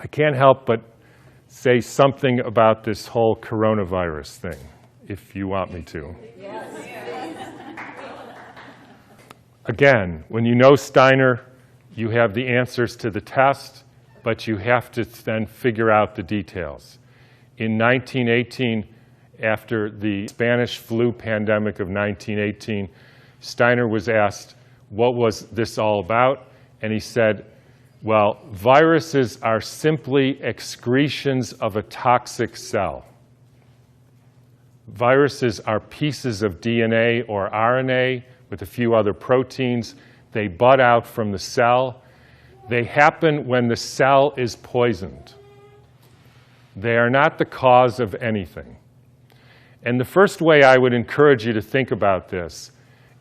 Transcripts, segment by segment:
I can't help but say something about this whole coronavirus thing, if you want me to. Yes. Again, when you know Steiner, you have the answers to the test, but you have to then figure out the details. In 1918, after the Spanish flu pandemic of 1918, Steiner was asked, what was this all about? And he said, well, viruses are simply excretions of a toxic cell. Viruses are pieces of DNA or RNA with a few other proteins. They bud out from the cell. They happen when the cell is poisoned. They are not the cause of anything. And the first way I would encourage you to think about this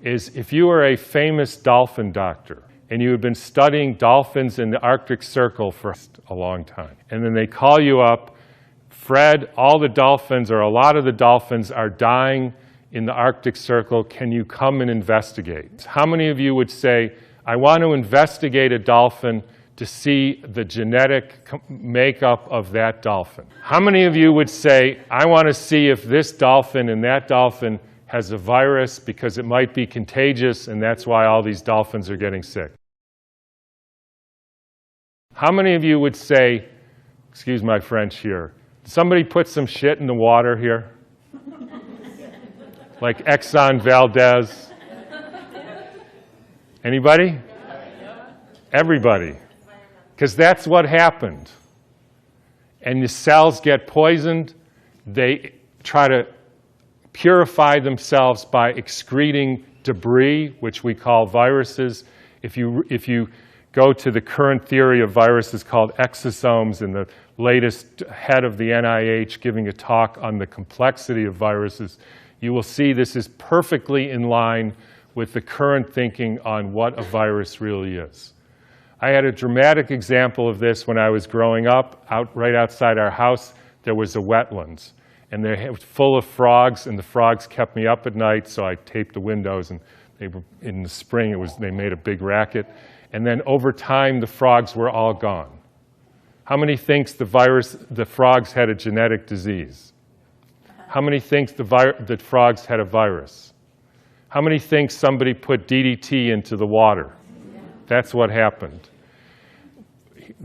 is if you are a famous dolphin doctor and you have been studying dolphins in the Arctic Circle for a long time, and then they call you up, Fred, all the dolphins or a lot of the dolphins are dying in the Arctic Circle, can you come and investigate? How many of you would say, I want to investigate a dolphin to see the genetic makeup of that dolphin? How many of you would say, I want to see if this dolphin and that dolphin has a virus because it might be contagious and that's why all these dolphins are getting sick? How many of you would say, excuse my French here, somebody put some shit in the water here? Like Exxon Valdez? Anybody? Everybody. Because that's what happened. And the cells get poisoned. They try to purify themselves by excreting debris, which we call viruses. If you go to the current theory of viruses called exosomes, and the latest head of the NIH giving a talk on the complexity of viruses, you will see this is perfectly in line with the current thinking on what a virus really is. I had a dramatic example of this when I was growing up. Right outside our house, there was a wetlands. And they were full of frogs, and the frogs kept me up at night, so I taped the windows. And in the spring, they made a big racket. And then over time, the frogs were all gone. How many thinks the frogs had a genetic disease? How many thinks the frogs had a virus? How many think somebody put DDT into the water? That's what happened.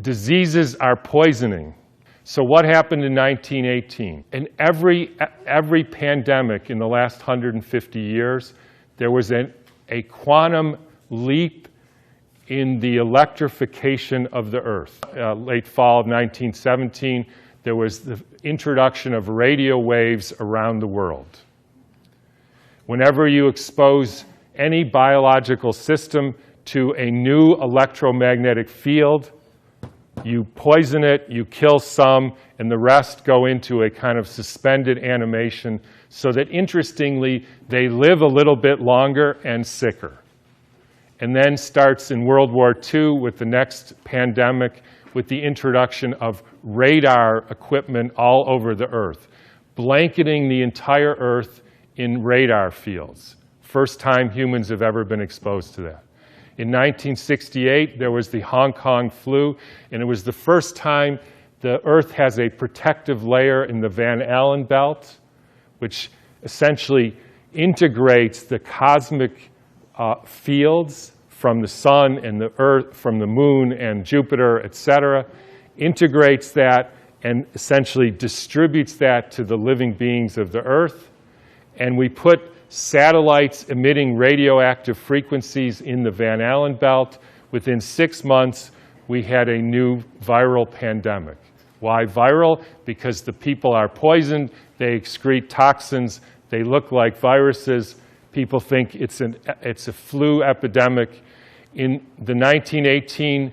Diseases are poisoning. So what happened in 1918? In every pandemic in the last 150 years, there was a quantum leap in the electrification of the Earth. Late fall of 1917, there was the introduction of radio waves around the world. Whenever you expose any biological system to a new electromagnetic field, you poison it, you kill some, and the rest go into a kind of suspended animation so that, interestingly, they live a little bit longer and sicker. And then starts in World War II with the next pandemic with the introduction of radar equipment all over the Earth, blanketing the entire Earth in radar fields. First time humans have ever been exposed to that. In 1968, there was the Hong Kong flu, and it was the first time the Earth has a protective layer in the Van Allen belt, which essentially integrates the cosmic fields from the sun and the Earth, from the moon and Jupiter, etc., integrates that and essentially distributes that to the living beings of the Earth. And we put satellites emitting radioactive frequencies in the Van Allen belt. Within 6 months, we had a new viral pandemic. Why viral? Because the people are poisoned, they excrete toxins, they look like viruses. People think it's a flu epidemic. In the 1918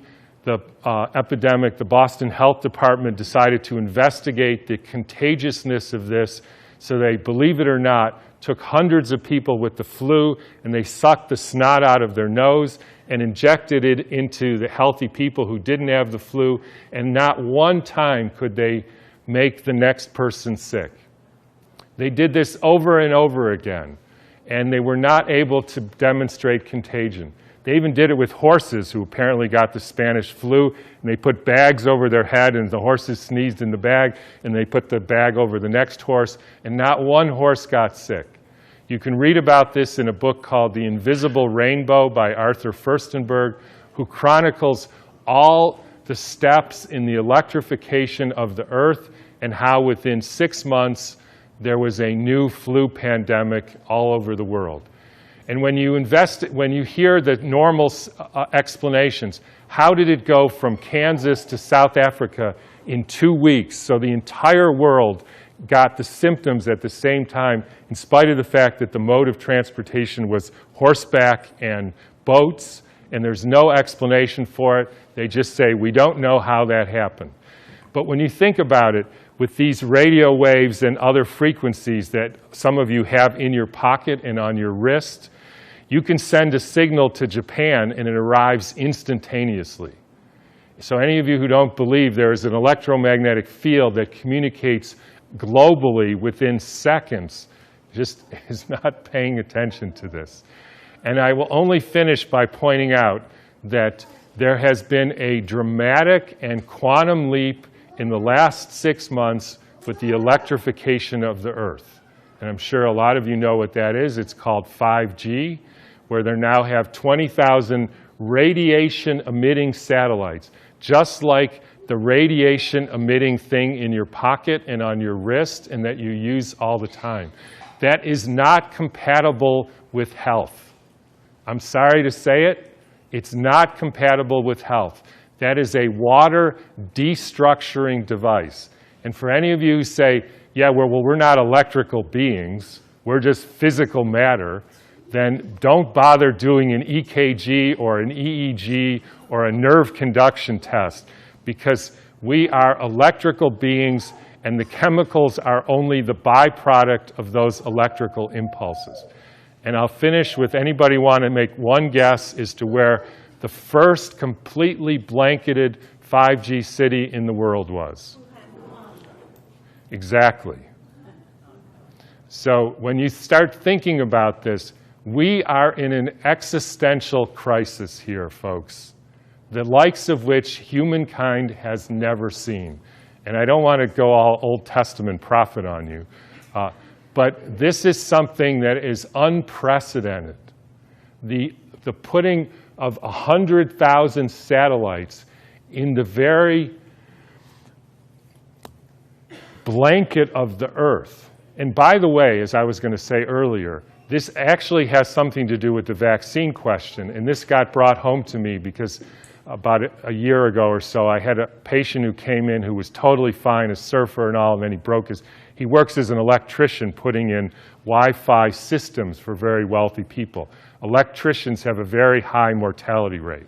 epidemic, the Boston Health Department decided to investigate the contagiousness of this. So they, believe it or not, took hundreds of people with the flu, and they sucked the snot out of their nose and injected it into the healthy people who didn't have the flu, and not one time could they make the next person sick. They did this over and over again, and they were not able to demonstrate contagion. They even did it with horses who apparently got the Spanish flu, and they put bags over their head, and the horses sneezed in the bag, and they put the bag over the next horse, and not one horse got sick. You can read about this in a book called The Invisible Rainbow by Arthur Firstenberg, who chronicles all the steps in the electrification of the Earth and how within 6 months there was a new flu pandemic all over the world. And when you hear the normal explanations, how did it go from Kansas to South Africa in 2 weeks? So the entire world got the symptoms at the same time, in spite of the fact that the mode of transportation was horseback and boats, and there's no explanation for it. They just say, we don't know how that happened. But when you think about it, with these radio waves and other frequencies that some of you have in your pocket and on your wrist, you can send a signal to Japan and it arrives instantaneously. So any of you who don't believe there is an electromagnetic field that communicates globally within seconds just is not paying attention to this. And I will only finish by pointing out that there has been a dramatic and quantum leap in the last 6 months with the electrification of the Earth. And I'm sure a lot of you know what that is. It's called 5G, where they now have 20,000 radiation-emitting satellites, just like the radiation-emitting thing in your pocket and on your wrist and that you use all the time. That is not compatible with health. I'm sorry to say it, it's not compatible with health. That is a water destructuring device. And for any of you who say, yeah, well, we're not electrical beings, we're just physical matter, then don't bother doing an EKG or an EEG or a nerve conduction test, because we are electrical beings and the chemicals are only the byproduct of those electrical impulses. And I'll finish with, anybody want to make one guess as to where the first completely blanketed 5G city in the world was? Exactly. So when you start thinking about this, we are in an existential crisis here, folks, the likes of which humankind has never seen. And I don't want to go all Old Testament prophet on you, but this is something that is unprecedented. The putting of 100,000 satellites in the very blanket of the Earth. And by the way, as I was going to say earlier, this actually has something to do with the vaccine question. And this got brought home to me because about a year ago or so, I had a patient who came in who was totally fine, a surfer and all, and then he works as an electrician putting in Wi-Fi systems for very wealthy people. Electricians have a very high mortality rate,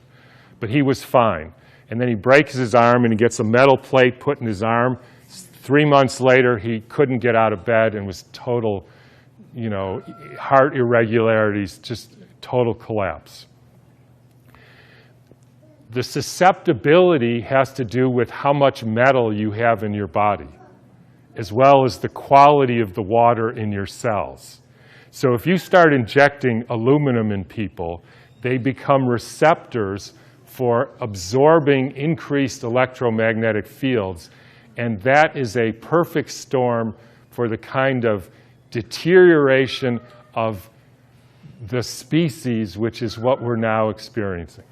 but he was fine. And then he breaks his arm and he gets a metal plate put in his arm. 3 months later, he couldn't get out of bed and was total, heart irregularities, just total collapse. The susceptibility has to do with how much metal you have in your body, as well as the quality of the water in your cells. So if you start injecting aluminum in people, they become receptors for absorbing increased electromagnetic fields, and that is a perfect storm for the kind of deterioration of the species, which is what we're now experiencing.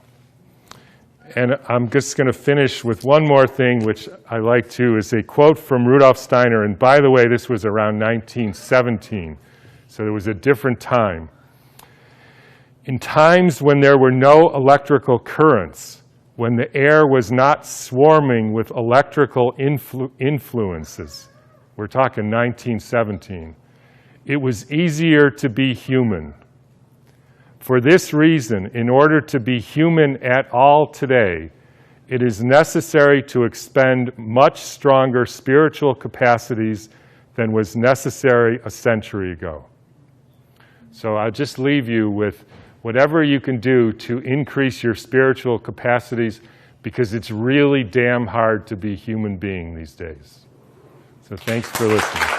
And I'm just going to finish with one more thing, which I like too, is a quote from Rudolf Steiner. And by the way, this was around 1917, so it was a different time. In times when there were no electrical currents, when the air was not swarming with electrical influences, we're talking 1917, it was easier to be human. For this reason, in order to be human at all today, it is necessary to expend much stronger spiritual capacities than was necessary a century ago. So I'll just leave you with whatever you can do to increase your spiritual capacities, because it's really damn hard to be a human being these days. So thanks for listening.